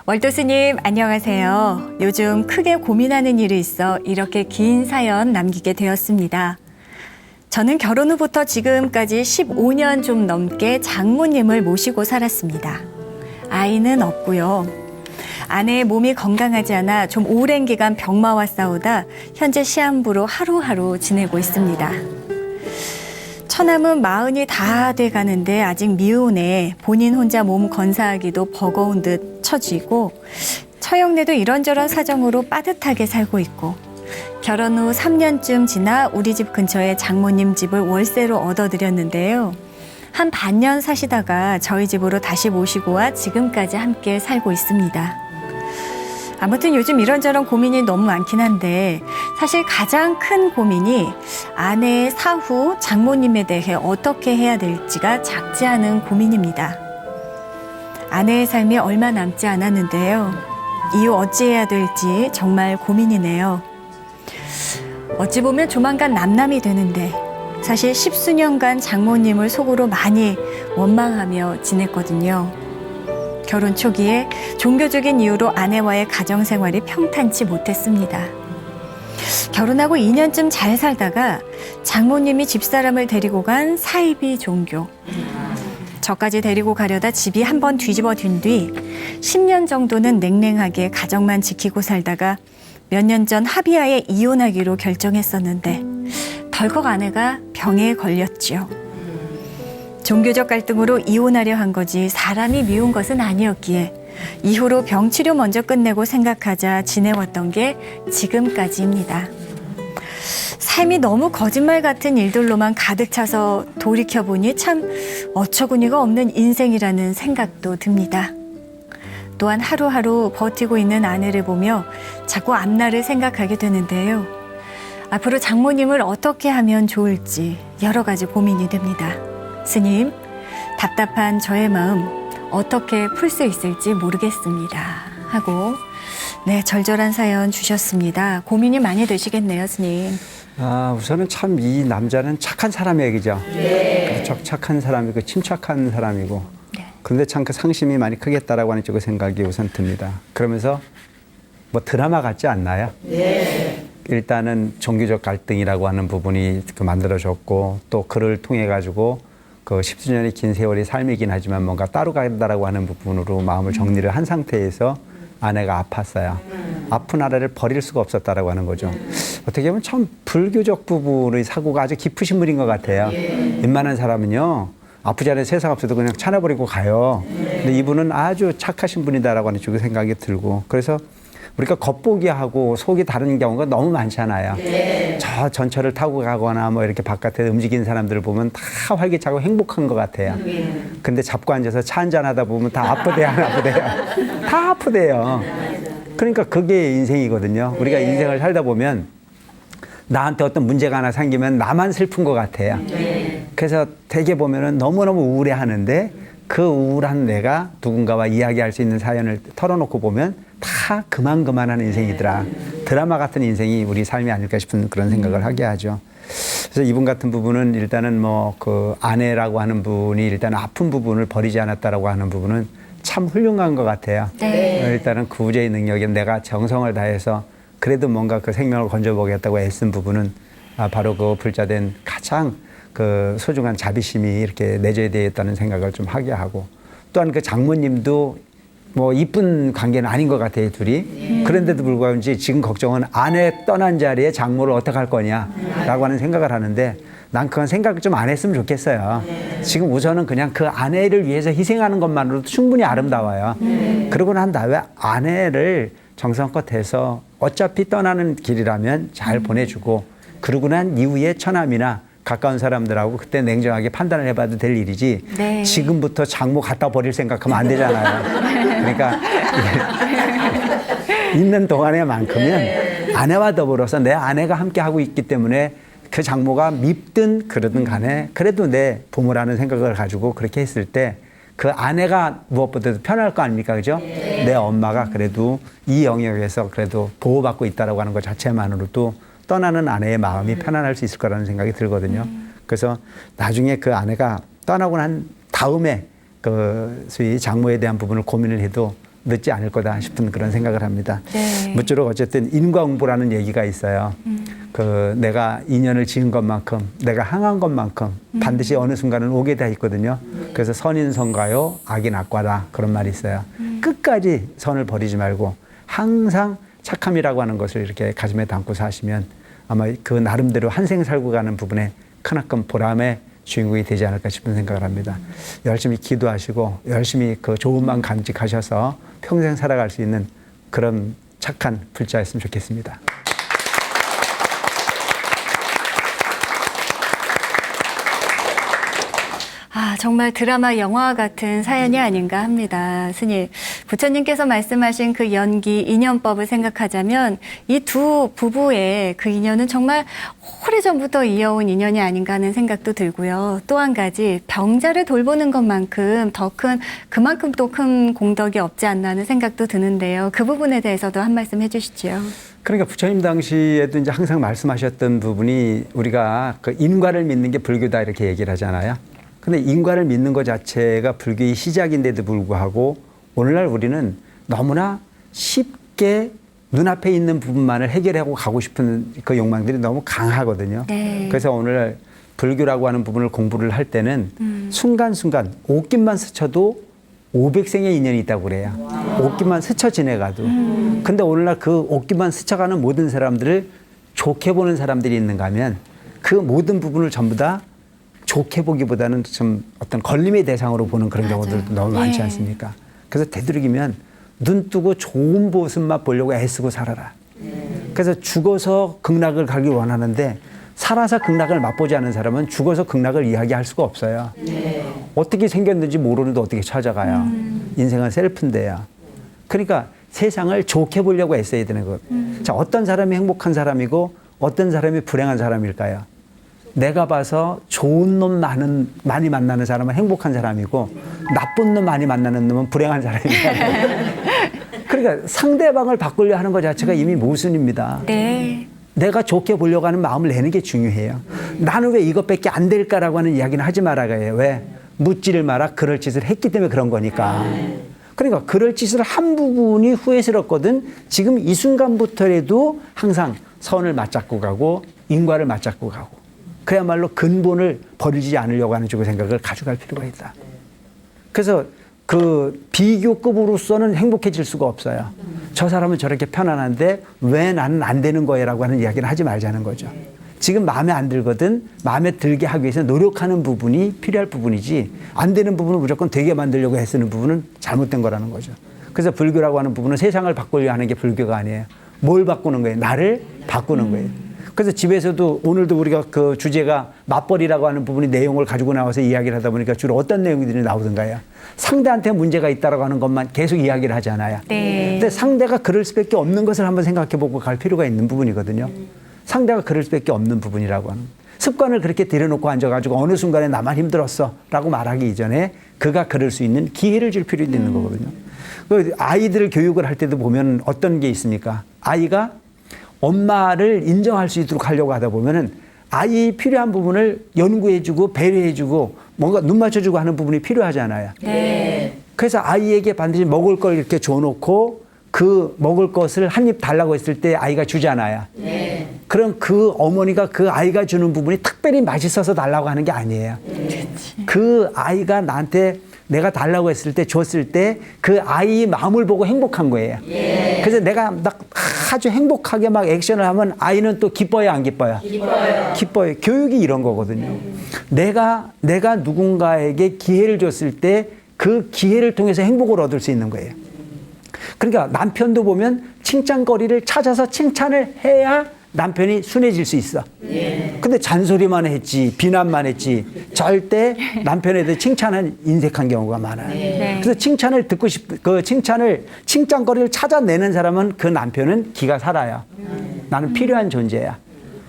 월도스님 안녕하세요. 요즘 크게 고민하는 일이 있어 이렇게 긴 사연 남기게 되었습니다. 저는 결혼 후부터 지금까지 15년 좀 넘게 장모님을 모시고 살았습니다. 아이는 없고요. 아내의 몸이 건강하지 않아 좀 오랜 기간 병마와 싸우다 현재 시한부로 하루하루 지내고 있습니다. 처남은 40이 다 돼가는데 아직 미혼에 본인 혼자 몸 건사하기도 버거운 듯 처지고 처형네도 이런저런 사정으로 빠듯하게 살고 있고 결혼 후 3년쯤 지나 우리 집 근처에 장모님 집을 월세로 얻어들였는데요. 한 반년 사시다가 저희 집으로 다시 모시고 와 지금까지 함께 살고 있습니다. 아무튼 요즘 이런저런 고민이 너무 많긴 한데 사실 가장 큰 고민이 아내의 사후 장모님에 대해 어떻게 해야 될지가 작지 않은 고민입니다. 아내의 삶이 얼마 남지 않았는데요. 이후 어찌해야 될지 정말 고민이네요. 어찌 보면 조만간 남남이 되는데 사실 십수년간 장모님을 속으로 많이 원망하며 지냈거든요. 결혼 초기에 종교적인 이유로 아내와의 가정생활이 평탄치 못했습니다. 결혼하고 2년쯤 잘 살다가 장모님이 집사람을 데리고 간 사이비 종교. 저까지 데리고 가려다 집이 한번 뒤집어진 뒤 10년 정도는 냉랭하게 가정만 지키고 살다가 몇 년 전 합의하에 이혼하기로 결정했었는데 덜컥 아내가 병에 걸렸죠. 종교적 갈등으로 이혼하려 한 거지 사람이 미운 것은 아니었기에 이후로 병치료 먼저 끝내고 생각하자 지내왔던 게 지금까지입니다. 삶이 너무 거짓말 같은 일들로만 가득 차서 돌이켜보니 참 어처구니가 없는 인생이라는 생각도 듭니다. 또한 하루하루 버티고 있는 아내를 보며 자꾸 앞날을 생각하게 되는데요. 앞으로 장모님을 어떻게 하면 좋을지 여러 가지 고민이 됩니다. 스님, 답답한 저의 마음 어떻게 풀 수 있을지 모르겠습니다. 하고 절절한 사연 주셨습니다. 고민이 많이 되시겠네요, 스님. 우선은 참 이 남자는 착한 사람이에요, 그죠? 네. 착한 사람이고 침착한 사람이고. 네. 그런데 참 그 상심이 많이 크겠다라고 하는 쪽의 생각이 우선 듭니다. 그러면서 뭐 드라마 같지 않나요? 네. 일단은 종교적 갈등이라고 하는 부분이 만들어졌고 또 그를 통해 가지고 그 십수년의 긴 세월이 삶이긴 하지만 뭔가 따로 간다라고 하는 부분으로 마음을 정리를 한 상태에서 아내가 아팠어요. 아픈 아내를 버릴 수가 없었다라고 하는 거죠. 어떻게 보면 참 불교적 부분의 사고가 아주 깊으신 분인 것 같아요. 웬만한 사람은요, 아프지 않은 세상 없어도 그냥 차려버리고 가요. 근데 이분은 아주 착하신 분이다라고 하는 쪽의 생각이 들고, 그래서 우리가 겉보기 하고 속이 다른 경우가 너무 많잖아요. 저 전철을 타고 가거나 뭐 이렇게 바깥에 움직이는 사람들을 보면 다 활기차고 행복한 것 같아요. 근데 잡고 앉아서 차 한잔 하다 보면 다 아프대요, 안 아프대요? 다 아프대요. 그러니까 그게 인생이거든요. 우리가 인생을 살다 보면 나한테 어떤 문제가 하나 생기면 나만 슬픈 것 같아요. 그래서 되게 보면은 너무너무 우울해하는데 그 우울한 내가 누군가와 이야기할 수 있는 사연을 털어놓고 보면 다 그만한 인생이더라. 드라마 같은 인생이 우리 삶이 아닐까 싶은 그런 생각을 하게 하죠. 그래서 이분 같은 부분은 일단은 뭐 그 아내라고 하는 분이 일단 아픈 부분을 버리지 않았다라고 하는 부분은 참 훌륭한 것 같아요. 네. 일단은 구제의 능력에 내가 정성을 다해서 그래도 뭔가 그 생명을 건져보겠다고 애쓴 부분은 바로 그 불자된 가장 그 소중한 자비심이 이렇게 내재되어 있다는 생각을 좀 하게 하고, 또한 그 장모님도 뭐 이쁜 관계는 아닌 것 같아요, 둘이. 그런데도 불구하고 이제 지금 걱정은 아내 떠난 자리에 장모를 어떻게 할 거냐라고 하는 생각을 하는데, 난 그건 생각을 좀 안 했으면 좋겠어요. 지금 우선은 그냥 그 아내를 위해서 희생하는 것만으로도 충분히 아름다워요. 그러고 난 다음에 아내를 정성껏 해서 어차피 떠나는 길이라면 잘 보내주고, 그러고 난 이후에 처남이나 가까운 사람들하고 그때 냉정하게 판단을 해봐도 될 일이지. 네. 지금부터 장모 갖다 버릴 생각하면 안 되잖아요. 그러니까 있는 동안에만큼은 아내와 더불어서 내 아내가 함께 하고 있기 때문에 그 장모가 밉든 그러든 간에 그래도 내 부모라는 생각을 가지고 그렇게 했을 때 그 아내가 무엇보다도 편할 거 아닙니까, 그죠? 내 엄마가 그래도 이 영역에서 그래도 보호받고 있다라고 하는 것 자체만으로도 떠나는 아내의 마음이 편안할 수 있을 거라는 생각이 들거든요. 그래서 나중에 그 아내가 떠나고 난 다음에 그 소위 장모에 대한 부분을 고민을 해도 늦지 않을 거다 싶은 그런 생각을 합니다. 네. 무쪼록 어쨌든 인과응보라는 얘기가 있어요. 내가 인연을 지은 것만큼, 내가 항한 것만큼 반드시 어느 순간은 오게 돼 있거든요. 그래서 선인 선가요, 악인 악과다, 그런 말이 있어요. 끝까지 선을 버리지 말고 항상 착함이라고 하는 것을 이렇게 가슴에 담고 사시면 아마 그 나름대로 한 생 살고 가는 부분에 크나큰 보람의 주인공이 되지 않을까 싶은 생각을 합니다. 열심히 기도하시고 열심히 그 좋은 마음 간직하셔서 평생 살아갈 수 있는 그런 착한 불자였으면 좋겠습니다. 정말 드라마 영화 같은 사연이 아닌가 합니다. 스님, 부처님께서 말씀하신 그 연기 인연법을 생각하자면 이 두 부부의 그 인연은 정말 오래전부터 이어온 인연이 아닌가 하는 생각도 들고요. 또 한 가지, 병자를 돌보는 것만큼 그만큼 또 큰 공덕이 없지 않나 하는 생각도 드는데요. 그 부분에 대해서도 한 말씀 해주시죠. 그러니까 부처님 당시에도 이제 항상 말씀하셨던 부분이 우리가 그 인과를 믿는 게 불교다 이렇게 얘기를 하잖아요. 근데 인과를 믿는 것 자체가 불교의 시작인데도 불구하고 오늘날 우리는 너무나 쉽게 눈앞에 있는 부분만을 해결하고 가고 싶은 그 욕망들이 너무 강하거든요. 네. 그래서 오늘 불교라고 하는 부분을 공부를 할 때는 순간순간 옷깃만 스쳐도 500생의 인연이 있다고 그래요. 옷깃만 스쳐 지내가도. 근데 오늘날 그 옷깃만 스쳐가는 모든 사람들을 좋게 보는 사람들이 있는가 하면 그 모든 부분을 전부 다 좋게 보기보다는 좀 어떤 걸림의 대상으로 보는 그런 경우들도 너무 많지 않습니까? 그래서 되도록이면 눈 뜨고 좋은 모습만 보려고 애쓰고 살아라. 그래서 죽어서 극락을 가길 원하는데 살아서 극락을 맛보지 않은 사람은 죽어서 극락을 이야기할 수가 없어요. 어떻게 생겼는지 모르는데 어떻게 찾아가요. 인생은 셀프인데요. 그러니까 세상을 좋게 보려고 애써야 되는 것. 자, 어떤 사람이 행복한 사람이고 어떤 사람이 불행한 사람일까요? 내가 봐서 좋은 놈 많이 만나는 사람은 행복한 사람이고 나쁜 놈 많이 만나는 놈은 불행한 사람입니다. 그러니까 상대방을 바꾸려 하는 것 자체가 이미 모순입니다. 네. 내가 좋게 보려고 하는 마음을 내는 게 중요해요. 나는 왜 이것밖에 안 될까라고 하는 이야기는 하지 말아요. 왜? 묻지를 마라. 그럴 짓을 했기 때문에 그런 거니까. 그러니까 그럴 짓을 한 부분이 후회스럽거든. 지금 이 순간부터라도 항상 선을 맞잡고 가고 인과를 맞잡고 가고 그야말로 근본을 버리지 않으려고 하는 쪽의 생각을 가져갈 필요가 있다. 그래서 그 비교급으로서는 행복해질 수가 없어요. 저 사람은 저렇게 편안한데 왜 나는 안 되는 거야라고 하는 이야기를 하지 말자는 거죠. 지금 마음에 안 들거든 마음에 들게 하기 위해서 노력하는 부분이 필요할 부분이지 안 되는 부분을 무조건 되게 만들려고 애쓰는 부분은 잘못된 거라는 거죠. 그래서 불교라고 하는 부분은 세상을 바꾸려 하는 게 불교가 아니에요. 뭘 바꾸는 거예요? 나를 바꾸는 거예요. 그래서 집에서도 오늘도 우리가 그 주제가 맞벌이라고 하는 부분이 내용을 가지고 나와서 이야기를 하다 보니까 주로 어떤 내용들이 나오던가요? 상대한테 문제가 있다라고 하는 것만 계속 이야기를 하잖아요. 네. 근데 상대가 그럴 수밖에 없는 것을 한번 생각해 보고 갈 필요가 있는 부분이거든요. 상대가 그럴 수밖에 없는 부분이라고 하는. 습관을 그렇게 들여놓고 앉아가지고 어느 순간에 나만 힘들었어 라고 말하기 이전에 그가 그럴 수 있는 기회를 줄 필요가 있는 거거든요. 그 아이들 교육을 할 때도 보면 어떤 게 있습니까? 아이가 엄마를 인정할 수 있도록 하려고 하다 보면은 아이 필요한 부분을 연구해주고 배려해주고 뭔가 눈 맞춰주고 하는 부분이 필요하잖아요. 네. 그래서 아이에게 반드시 먹을 걸 이렇게 줘놓고 그 먹을 것을 한 입 달라고 했을 때 아이가 주잖아요. 네. 그럼 그 어머니가 그 아이가 주는 부분이 특별히 맛있어서 달라고 하는 게 아니에요. 그 아이가 나한테 내가 달라고 했을 때 줬을 때 그 아이의 마음을 보고 행복한 거예요. 예. 그래서 내가 막 아주 행복하게 막 액션을 하면 아이는 또 기뻐요, 안 기뻐요? 기뻐요. 교육이 이런 거거든요. 내가 누군가에게 기회를 줬을 때 그 기회를 통해서 행복을 얻을 수 있는 거예요. 그러니까 남편도 보면 칭찬거리를 찾아서 칭찬을 해야 남편이 순해질 수 있어. 근데 잔소리만 했지, 비난만 했지, 절대 남편에 대해 칭찬은 인색한 경우가 많아요. 네. 그래서 칭찬을 듣고 칭찬거리를 찾아내는 사람은 그 남편은 기가 살아요. 나는 필요한 존재야.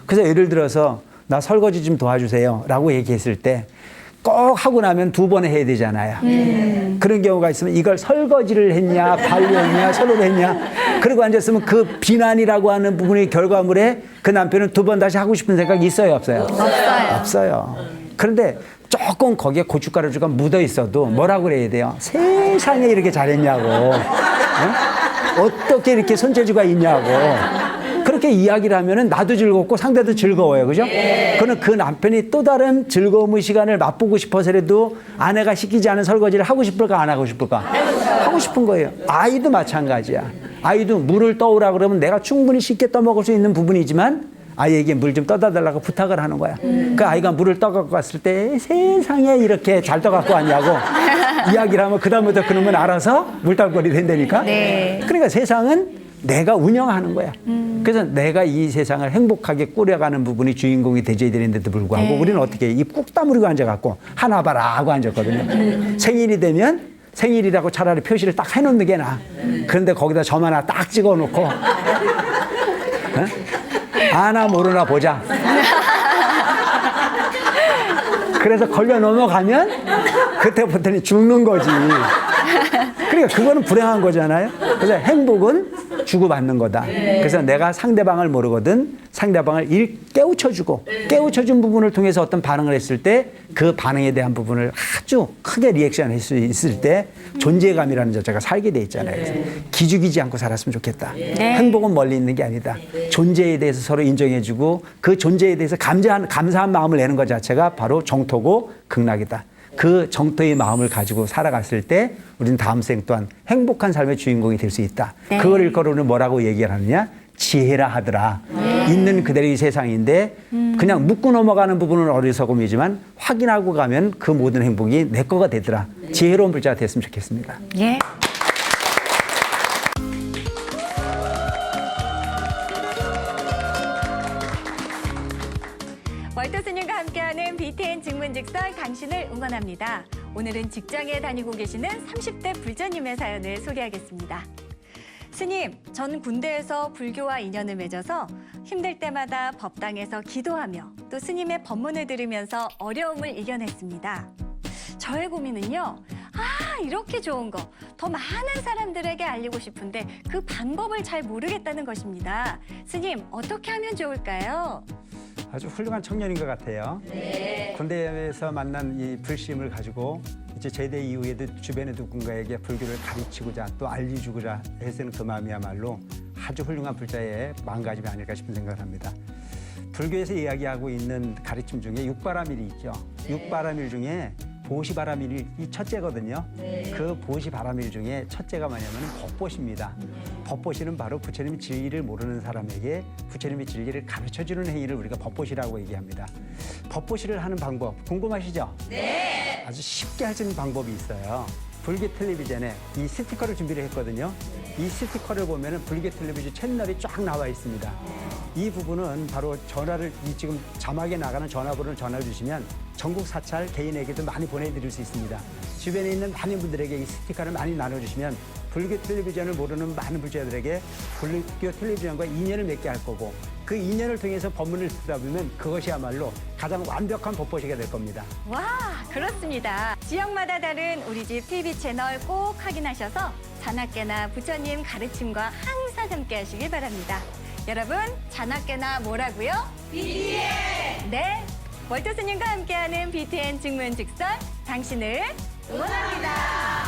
그래서 예를 들어서 나 설거지 좀 도와주세요 라고 얘기했을 때 꼭 하고 나면 2번 해야 되잖아요. 그런 경우가 있으면 이걸 설거지를 했냐, 발렸냐, 손으로 했냐. 그러고 앉았으면 그 비난이라고 하는 부분의 결과물에 그 남편은 2번 다시 하고 싶은 생각이 있어요, 없어요? 없어요. 그런데 조금 거기에 고춧가루가 묻어 있어도 뭐라고 그래야 돼요? 세상에 이렇게 잘했냐고. 어떻게 이렇게 손재주가 있냐고. 그렇게 이야기를 하면은 나도 즐겁고 상대도 즐거워요. 그죠? 그는 그 남편이 또 다른 즐거움의 시간을 맛보고 싶어서라도 아내가 시키지 않은 설거지를 하고 싶을까 안 하고 싶을까? 하고 싶은 거예요. 아이도 마찬가지야. 아이도 물을 떠오라 그러면 내가 충분히 쉽게 떠먹을 수 있는 부분이지만 아이에게 물 좀 떠다 달라고 부탁을 하는 거야. 그 아이가 물을 떠갖고 왔을 때 세상에 이렇게 잘 떠갖고 왔냐고 이야기를 하면 그다음부터 그놈은 알아서 물떨거리 된다니까. 네. 그러니까 세상은 내가 운영하는 거야. 그래서 내가 이 세상을 행복하게 꾸려가는 부분이 주인공이 되줘야 되는데도 불구하고 네. 우리는 어떻게 해? 입 꾹 다물고 앉아갖고 하나 봐라 하고 앉았거든요. 생일이 되면 생일이라고 차라리 표시를 딱 해놓는 게 나아. 그런데 거기다 점 하나 딱 찍어놓고 어? 아나 모르나 보자. 그래서 걸려 넘어가면 그때부터는 죽는 거지. 그러니까 그거는 불행한 거잖아요. 그래서 행복은 주고받는 거다. 그래서 내가 상대방을 모르거든 상대방을 깨우쳐주고 깨우쳐준 부분을 통해서 어떤 반응을 했을 때 그 반응에 대한 부분을 아주 크게 리액션할 수 있을 때 존재감이라는 자체가 살게 돼 있잖아요. 그래서 기죽이지 않고 살았으면 좋겠다. 행복은 멀리 있는 게 아니다. 존재에 대해서 서로 인정해주고 그 존재에 대해서 감사한 마음을 내는 것 자체가 바로 정토고 극락이다. 그 정토의 마음을 가지고 살아갔을 때 우리는 다음 생 또한 행복한 삶의 주인공이 될 수 있다. 네. 그걸 일컬어는 뭐라고 얘기를 하느냐? 지혜라 하더라. 있는 그대로의 세상인데 그냥 묻고 넘어가는 부분은 어리석음이지만 확인하고 가면 그 모든 행복이 내 거가 되더라. 지혜로운 불자가 됐으면 좋겠습니다. 예. 월터 스님과 함께하는 BTN 증문즉설 당신을 응원합니다. 오늘은 직장에 다니고 계시는 30대 불자님의 사연을 소개하겠습니다. 스님, 전 군대에서 불교와 인연을 맺어서 힘들 때마다 법당에서 기도하며 또 스님의 법문을 들으면서 어려움을 이겨냈습니다. 저의 고민은요. 이렇게 좋은 거 더 많은 사람들에게 알리고 싶은데 그 방법을 잘 모르겠다는 것입니다. 스님, 어떻게 하면 좋을까요? 아주 훌륭한 청년인 것 같아요. 네. 군대에서 만난 이 불심을 가지고 이제 제대 이후에도 주변의 누군가에게 불교를 가르치고자 또 알려주고자 애쓰는 그 마음이야말로 아주 훌륭한 불자의 마음가짐이 아닐까 싶은 생각을 합니다. 불교에서 이야기하고 있는 가르침 중에 육바라밀이 있죠. 육바라밀 중에 보시바라밀이 이 첫째거든요. 그 보시바라밀 중에 첫째가 뭐냐면 법보시입니다. 법보시는 바로 부처님의 진리를 모르는 사람에게 부처님의 진리를 가르쳐주는 행위를 우리가 법보시라고 얘기합니다. 법보시를 하는 방법 궁금하시죠? 네. 아주 쉽게 할 수 있는 방법이 있어요. 불교 텔레비전에 이 스티커를 준비를 했거든요. 이 스티커를 보면은 불교 텔레비전 채널이 쫙 나와 있습니다. 이 부분은 바로 전화를 지금 자막에 나가는 전화번호를 전화 주시면 전국 사찰 개인에게도 많이 보내드릴 수 있습니다. 주변에 있는 많은 분들에게 이 스티커를 많이 나눠주시면 불교 텔레비전을 모르는 많은 불자들에게 불교 텔레비전과 인연을 맺게 할 거고 그 인연을 통해서 법문을 듣다 보면 그것이야말로 가장 완벽한 법보시가 될 겁니다. 와, 그렇습니다. 지역마다 다른 우리 집 TV 채널 꼭 확인하셔서 자나깨나 부처님 가르침과 항상 함께 하시길 바랍니다. 여러분, 자나깨나 뭐라고요? BTN! 네, 월터 스님과 함께하는 BTN 증문즉설 당신을 응원합니다.